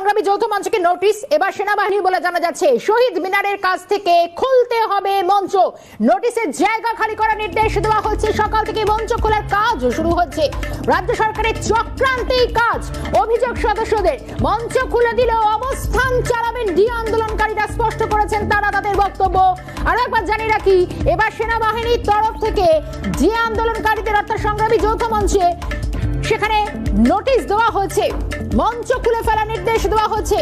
সংগ্রামী যৌথ মঞ্চকে নোটিশ, এবার সেনাবাহিনী বলে জানা যাচ্ছে শহীদ মিনারের কাছ থেকে খুলতে হবে মঞ্চ। নোটিশের জায়গা খালি করার নির্দেশ দেওয়া হচ্ছে। সকাল থেকে মঞ্চ খোলার কাজ শুরু হচ্ছে। রাজ্য সরকারের চক্রান্তেই কাজ। অভিযোগ সদস্যদের মঞ্চ খুলে দিলেও অবস্থান চালাবেন ডি আন্দোলনকারীরা, স্পষ্ট করেছেন তারা তাদের বক্তব্য। আর একবার জানিয়ে রাখি, এবার সেনাবাহিনীর তরফ থেকে ডি আন্দোলনকারীদের অর্থাৎ সংগ্রামী যৌথ মঞ্চে সেখানে নোটিশ দেওয়া হয়েছে, মঞ্চ খুলে ফেলার নির্দেশ দেওয়া হচ্ছে।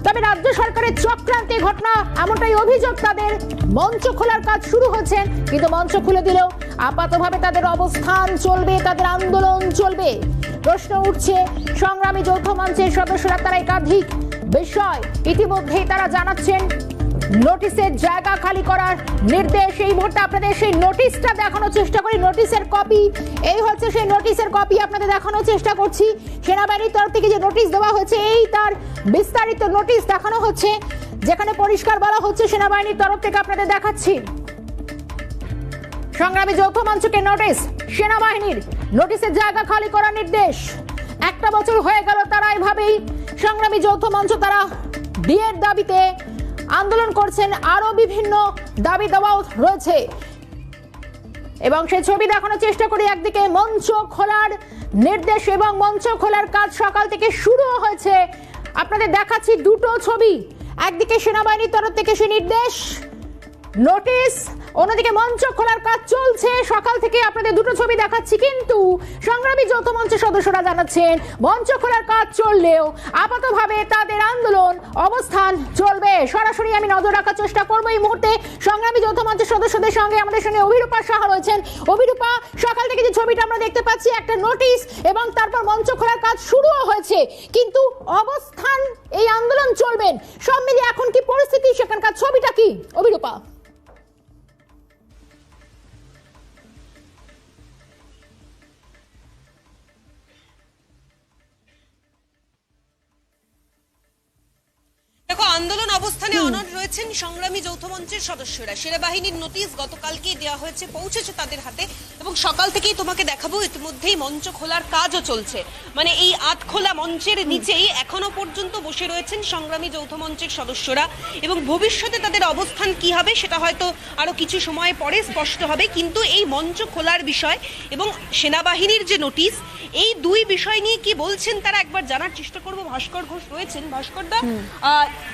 তবে রাজ্য সরকারের চক্রান্তে ঘটনা এমনটাই অভিযোগ তাদের। মঞ্চ খোলার কাজ শুরু হচ্ছে, কিন্তু মঞ্চ খুলে দিলেও আপাতভাবে তাদের অবস্থান চলবে, তাদের আন্দোলন চলবে। প্রশ্ন উঠছে সংগ্রামী যৌথ মঞ্চের সদস্যরা, তারা একাধিক বিষয় ইতিমধ্যেই তারা জানাচ্ছেন। নোটিশের জায়গা খালি করার নির্দেশ। এই মুহূর্তে আপনাদের সেই নোটিশটা দেখানোর চেষ্টা করি। নোটিশের কপি, এই হচ্ছে সেই নোটিশের কপি আপনাদের দেখানোর চেষ্টা করছি। সেনাবাহিনীর তরফ থেকে যে নোটিশ দেওয়া হয়েছে, এই তার বিস্তারিত নোটিশ দেখানো হচ্ছে, যেখানে পরিষ্কার বলা হচ্ছে সেনাবাহিনীর তরফ থেকে আপনাদের দেখাচ্ছি। সংগ্রামী যৌথ মঞ্চকে নোটিশ, সেনাবাহিনীর নোটিশের জায়গা খালি করার নির্দেশ। একটা বছর হয়ে গেল তারা এভাবেই সংগ্রামী যৌথ মঞ্চ তারা বিয়ের দাবিতে আন্দোলন করছেন। আরো বিভিন্ন দাবি দাওয়াও রয়েছে এবং সেই ছবি দেখানোর চেষ্টা করি। একদিকে মঞ্চ খোলার নির্দেশ এবং মঞ্চ খোলার কাজ সকাল থেকে শুরু হয়েছে। আপনাদের দেখাচ্ছি দুটো ছবি। একদিকে সেনাবাহিনীর তরফ থেকে সেই নির্দেশ, নোটিশ, অন্যদিকে মঞ্চ খোলার কাজ চলছে সকাল থেকে। আপনাদের দুটো ছবি দেখাচ্ছি, কিন্তু সংগ্রামী যৌথ মঞ্চের সদস্যরা জানাচ্ছেন মঞ্চ খোলার কাজ চললেও আপাতভাবে তাদের আন্দোলন অবস্থান চলবে। সরাসরি আমি নজর রাখার চেষ্টা করবো এই মুহূর্তে সংগ্রামী যৌথ মঞ্চের সদস্যদের সঙ্গে। আমাদের সঙ্গে অভিরূপা সাহা রয়েছেন। অভিরূপা, সকাল থেকে যে ছবিটা আমরা দেখতে পাচ্ছি, একটা নোটিশ এবং তারপর মঞ্চ খোলার কাজ শুরুও হয়েছে, কিন্তু অবস্থান, এই আন্দোলন চলবেন। সব মিলিয়ে এখন কি পরিস্থিতি, সেখানকার ছবিটা কি অভিরূপা? দেখো, আন্দোলন অবস্থানে অনড় রয়েছেন সংগ্রামী যৌথ মঞ্চের সদস্যরা। সেনাবাহিনীর নোটিশ গতকালকেই দেওয়া হয়েছে, পৌঁছেছে তাদের হাতে এবং সকাল থেকেই তোমাকে দেখাবো ইতিমধ্যেই মঞ্চ খোলার কাজও চলছে। মানে এই আধখোলা মঞ্চের নিচেই এখনো পর্যন্ত বসে রয়েছেন সংগ্রামী যৌথ মঞ্চের সদস্যরা এবং ভবিষ্যতে তাদের অবস্থান কি হবে সেটা হয়তো আরো কিছু সময় পরে স্পষ্ট হবে। কিন্তু এই মঞ্চ খোলার বিষয় এবং সেনাবাহিনীর যে নোটিশ, এই দুই বিষয় নিয়ে কি বলছেন তারা একবার জানার চেষ্টা করবো। ভাস্কর ঘোষ রয়েছেন। ভাস্কর দা,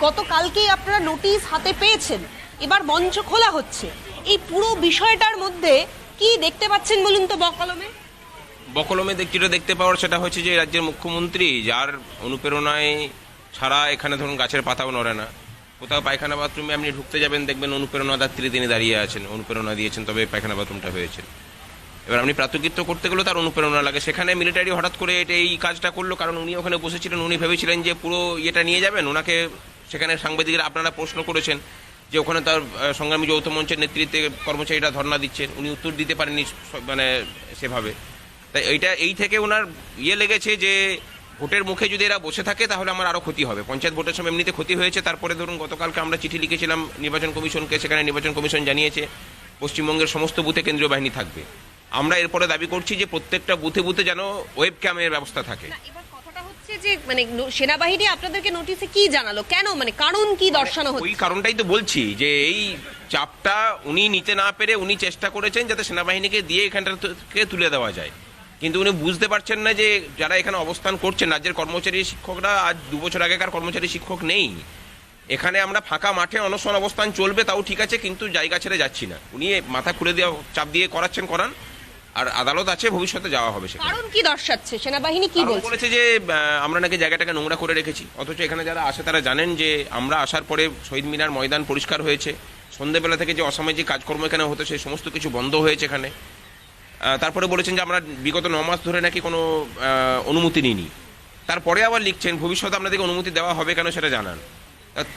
গতকালকেই আপনারা নোটিশ হাতে পেয়েছেন, এবার মঞ্চ খোলা হচ্ছে, এই পুরো বিষয়টার মধ্যে কি দেখতে পাচ্ছেন বলুন তো? বকলমে যেটা দেখতে পাওয়ার সেটা হচ্ছে যে রাজ্যের মুখ্যমন্ত্রী, যার অনুপ্রেরণায় ছাড়া এখানে ধরুন গাছের পাতাও নড়ে না। কোথাও পায়খানা বাথরুমে আপনি ঢুকতে যাবেন, দেখবেন অনুপ্রেরণাদাত্রী তিনি দাঁড়িয়ে আছেন, অনুপ্রেরণা দিয়েছেন তবে পায়খানা বাথরুমটা হয়েছে। এবার আপনি প্রাতকৃত্য করতে গেলেও তার অনুপ্রেরণা লাগে। সেখানে মিলিটারি হঠাৎ করে এই কাজটা করলো, কারণ উনি ওখানে বসেছিলেন, উনি ভেবেছিলেন যে পুরো ইয়েটা নিয়ে যাবেন। ওনাকে সেখানে সাংবাদিকরা আপনারা প্রশ্ন করেছেন যে ওখানে তার সংগ্রামী যৌথ মঞ্চের নেতৃত্বে কর্মচারীরা ধর্ণা দিচ্ছেন, উনি উত্তর দিতে পারেননি মানে সেভাবে। তাই এই থেকে ওনার লেগেছে যে ভোটের মুখে যদি এরা বসে থাকে তাহলে আমার আরও ক্ষতি হবে। পঞ্চায়েত ভোটের সময় এমনিতে ক্ষতি হয়েছে, তারপরে ধরুন গতকালকে আমরা চিঠি লিখেছিলাম নির্বাচন কমিশনকে, সেখানে নির্বাচন কমিশন জানিয়েছে পশ্চিমবঙ্গের সমস্ত বুথে কেন্দ্রীয় বাহিনী থাকবে। আমরা এরপরে দাবি করছি যে প্রত্যেকটা বুথে বুথে যেন ওয়েব ক্যামের ব্যবস্থা থাকে। যে মানে সেনাবাহিনী আপনাদেরকে নোটিশে কি জানালো, কেন, মানে কারণ কি দর্শানো হচ্ছে? ওই কারণটাই তো বলছি যে এই চাপটা উনি নিতে না পেরে উনি চেষ্টা করেছেন যাতে সেনাবাহিনীকে দিয়ে এখানটা থেকে তুলে দেওয়া যায়, কিন্তু উনি বুঝতে পারছেন না যে যারা এখানে অবস্থান করছেন রাজ্যের কর্মচারী শিক্ষকরা, আজ 2 বছর আগেকার কর্মচারী শিক্ষক নেই এখানে। আমরা ফাঁকা মাঠে অনশন অবস্থান চলবে তাও ঠিক আছে, কিন্তু জায়গা ছেড়ে যাচ্ছি না। উনি মাথা খুলে দেওয়া চাপ দিয়ে করান, আর আদালত আছে, ভবিষ্যতে যাওয়া হবে। কারণ কি দর্শাচ্ছে সেনাবাহিনী, কি বলেছে যে আমরা নাকি জায়গাটাকে নোংরা করে রেখেছি, অথচ এখানে যারা আসে তারা জানেন যে আমরা আসার পরে শহীদ মিনার ময়দান পরিষ্কার হয়েছে, সন্ধ্যেবেলা থেকে যে অসামাজিক কাজকর্ম এখানে হতো সেই সমস্ত কিছু বন্ধ হয়েছে এখানে। তারপরে বলেছেন যে আমরা বিগত 9 মাস ধরে নাকি কোনো অনুমতি নিইনি। তারপরে আবার লিখছেন ভবিষ্যতে আপনাদেরকে অনুমতি দেওয়া হবে কেন সেটা জানান।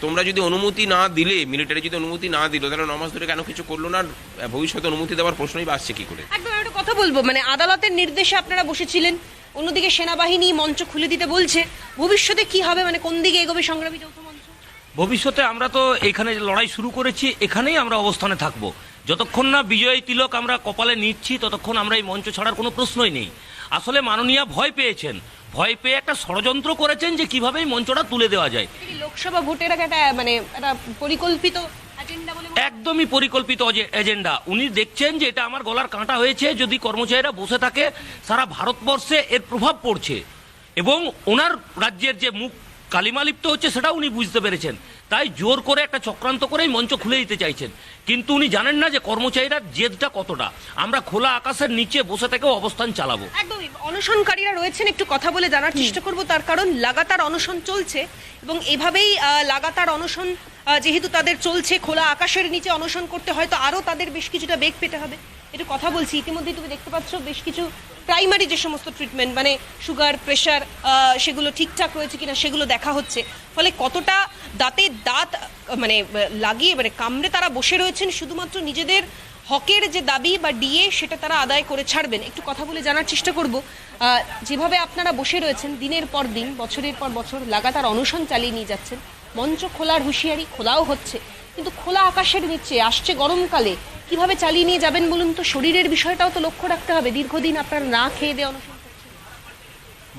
তোমরা যদি অনুমতি না দিলে, মিলিটারি যদি অনুমতি না দিল, তাহলে 9 মাস ধরে কেন কিছু করলো না? ভবিষ্যতে অনুমতি দেওয়ার প্রশ্নই বা আসছে কি করে? একদম একটা কথা বলবো, মানে আদালতের নির্দেশে আপনারা বসেছিলেন, অন্যদিকে সেনাবাহিনী মঞ্চ খুলে দিতে বলছে, ভবিষ্যতে কি হবে, মানে কোন দিকে এগোবে সংগ্রামী যৌথ মঞ্চ? ভবিষ্যতে আমরা তো এখানে লড়াই শুরু করেছি, এখানেই আমরা অবস্থানে থাকবো। যতক্ষণ না বিজয়ী তিলক আমরা কপালে নিচ্ছি ততক্ষণ আমরা এই মঞ্চ ছাড়ার কোনো প্রশ্নই নেই। আসলে মাননীয়া ভয় পেয়েছেন, ভয় পেয়ে একটা ষড়যন্ত্র করেছেন যে কিভাবে এই মঞ্চটা তুলে দেওয়া যায়। এটা কি লোকসভা ভোটের আগে একটা মানে একটা পরিকল্পিত এজেন্ডা বলে মনে হয়? একদমই পরিকল্পিত এজেন্ডা। উনি দেখছেন যে এটা আমার গলার কাঁটা হয়েছে, যদি কর্মচারীরা বসে থাকে সারা ভারতবর্ষে এর প্রভাব পড়ছে, এবং ওনার রাজ্যের যে মুখ কালিমালিপ্ত হচ্ছে সেটা উনি বুঝতে পেরেছেন, তাই জোর করে একটা চক্রান্ত করেই মঞ্চ খুলে দিতে চাইছেন। কিন্তু উনি জানেন না যে কর্মচারীরা জেদটা কতটা। আমরা খোলা আকাশের নিচে বসে থেকেও অবস্থান চালাবো। একদমই অনশনকারীরা রয়েছেন, একটু কথা বলে জানার চেষ্টা করব, তার কারণ লাগাতার অনশন চলছে এবং এভাবেই লাগাতার অনশন যেহেতু তাদের চলছে, খোলা আকাশের নিচে অনশন করতে হয়তো আরো তাদের বেশ কিছুটা বেগ পেতে হবে। একটু কথা বলছি, ইতিমধ্যেই তুমি দেখতে পাচ্ছ বেশ কিছু প্রাইমারি যে সমস্ত ট্রিটমেন্ট মানে সুগার, প্রেশার, সেগুলো ঠিকঠাক রয়েছে কিনা সেগুলো দেখা হচ্ছে। ফলে কতটা দাঁতে দাঁত মানে লাগিয়ে মানে কামড়ে তারা বসে রয়েছেন, শুধুমাত্র নিজেদের হকের যে দাবি বা ডিএ সেটা তারা আদায় করে ছাড়বেন। একটু কথা বলে জানার চেষ্টা করব, যেভাবে আপনারা বসে রয়েছেন দিনের পর দিন, বছরের পর বছর লাগাতার অনশন চালিয়ে নিয়ে যাচ্ছেন, মঞ্চ খোলার হুঁশিয়ারি খোলাও হচ্ছে, কিন্তু খোলা আকাশের নিচে আসছে গরমকালে কিভাবে চালিয়ে নিয়ে যাবেন বলুন তো? শরীরের বিষয়টাও তো লক্ষ্য রাখতে হবে। দীর্ঘদিন আপনারা না খেয়ে দিয়ে অনশন করছেন।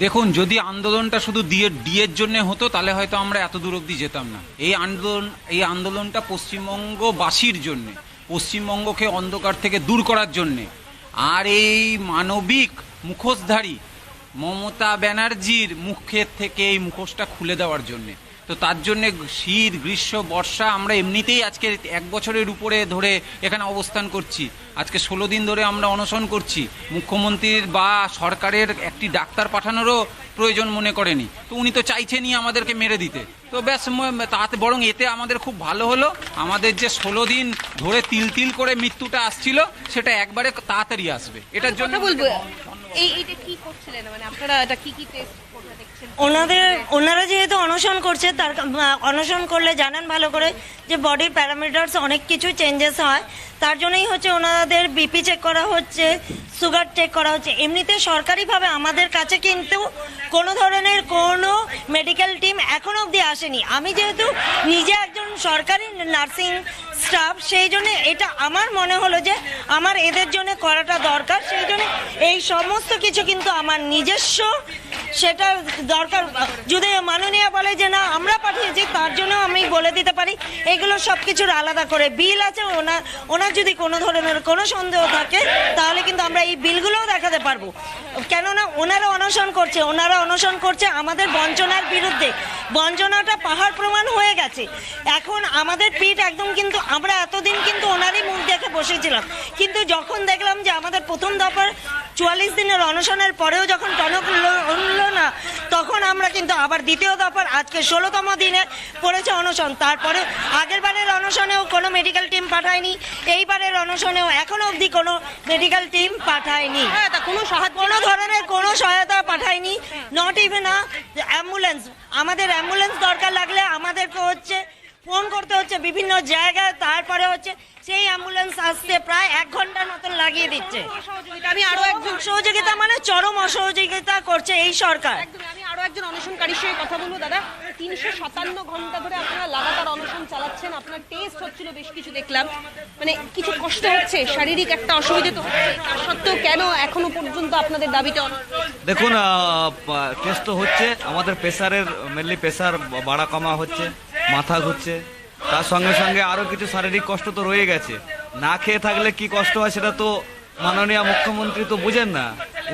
দেখুন, যদি আন্দোলনটা শুধু ডিএর জন্য হতো তাহলে হয়তো আমরা এত দূর অবধি যেতাম না। এই আন্দোলনটা পশ্চিমবঙ্গবাসীর জন্য, পশ্চিমবঙ্গকে অন্ধকার থেকে দূর করার জন্য, আর এই মানবিক মুখোশধারী মমতা ব্যানার্জির মুখের থেকে এই মুখোশটা খুলে দেওয়ার জন্য। তো তার জন্যে শীত, গ্রীষ্ম, বর্ষা আমরা এমনিতেই আজকে 1 বছরের উপরে ধরে এখানে অবস্থান করছি। আজকে 16 দিন ধরে আমরা অনশন করছি। মুখ্যমন্ত্রীর বা সরকারের একটি ডাক্তার পাঠানোরও প্রয়োজন মনে করেনি, তো উনি তো চাইছেনই আমাদেরকে মেরে দিতে। তো ব্যাস, তাতে বরং এতে আমাদের খুব ভালো হলো, আমাদের যে 16 দিন ধরে তিল তিল করে মৃত্যুটা আসছিল সেটা একবারে তাড়াতাড়ি আসবে। এটার জন্য কথা বলবো, এইটা কি করছিলেন মানে আপনারা এটা কি টেস্ট করতে দেখছেন? ওনারা যেহেতু অনশন করছে, তার অনশন করলে জানেন ভালো করে যে বডির প্যারামিটার্স অনেক কিছু চেঞ্জেস হয়, তার জন্যই হচ্ছে ওনাদের বিপি চেক করা হচ্ছে, সুগার চেক করা হচ্ছে। এমনিতে সরকারিভাবে আমাদের কাছে কিন্তু কোনো ধরনের কোনো মেডিকেল টিম এখনো অবধি আসেনি। আমি যেহেতু নিজে একজন সরকারি নার্সিং স্টাফ, সেই জন্য এটা আমার মনে হলো যে আমার এদের জন্য করাটা দরকার, সেই জন্য এই সমস্ত কিছু কিন্তু আমার নিজস্ব সেটা দরকার। যদি মাননীয় বলে যে না আমরা পাঠিয়েছি, তার জন্য আমি বলে দিতে পারি এগুলো সব কিছুর আলাদা করে বিল আছে। ওনার যদি কোনো ধরনের কোনো সন্দেহ থাকে তাহলে কিন্তু আমরা এই বিলগুলোও দেখাতে পারবো। কেননা ওনারা অনশন করছে আমাদের বঞ্চনার বিরুদ্ধে। বঞ্চনাটা পাহাড় প্রমাণ হয়ে গেছে। এখন আমাদের পিঠ একদম, কিন্তু আমরা এতদিন কিন্তু ওনারই মুখ দেখে বসেছিলাম, কিন্তু যখন দেখলাম যে আমাদের প্রথম দফার 44 দিনের অনশনের পরেও যখন টনক উঠল না, তখন আমরা কিন্তু আবার দ্বিতীয় দফার আজকে 16তম দিনে পড়েছে অনশন। তারপরে আগের বারের অনশনেও কোনো মেডিকেল টিম পাঠায়নি, এইবারের অনশনেও এখনো অবধি কোনো মেডিকেল টিম পাঠায়নি, কোনো ধরনের কোনো সহায়তা পাঠায়নি, নট ইভেন অ্যাম্বুলেন্স। আমাদের অ্যাম্বুলেন্স দরকার লাগলে আমাদেরকে হচ্ছে ফোন করতে হচ্ছে বিভিন্ন জায়গায়, তারপরে হচ্ছে সেই অ্যাম্বুলেন্স আসতে প্রায় 1 ঘন্টার মতন লাগিয়ে দিচ্ছে। আমি আরো একজন সহযোগিতা মানে চরম অসহযোগিতা করছে এই সরকার। আমি আরো একজন অনশনকারীর সঙ্গে কথা বলবো। দাদা, 357 ঘন্টা ধরে আপনারা লাগাতার অনশন চালাচ্ছেন, আপনার টেস্ট হচ্ছিল বেশ কিছু দেখলাম, মানে কিছু কষ্ট হচ্ছে, শারীরিক একটা অসুবিধা তো হচ্ছে, তার সত্ত্বেও কেন এখনো পর্যন্ত আপনাদের দাবিটা? দেখুন, টেস্ট তো হচ্ছে, আমাদের প্রেসারের মেনলি প্রেসার বাড়া কমা হচ্ছে, মাথা ঘুরছে, তার সঙ্গে সঙ্গে আরো কিছু শারীরিক কষ্ট তো রয়ে গেছে। না খেয়ে থাকলে কি কষ্ট হয় সেটা তো মাননীয় মুখ্যমন্ত্রী তো বুঝেন না,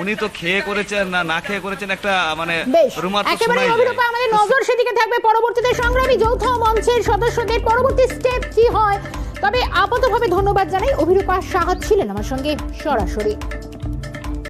উনি তো খেয়ে করেছেন না খেয়ে করেছেন, একটা মানে রুমার তো একেবারে শোনাই অভিরূপা, আমাদের নজর সেদিকে থাকবে পরবর্তীতে সংগ্রামী যৌথ মঞ্চের সদস্যদের পরবর্তী স্টেপ কি হয়। তবে আপাতভাবে ধন্যবাদ জানাই, অভিরূপা সাহা ছিলেন আমার সঙ্গে সরাসরি।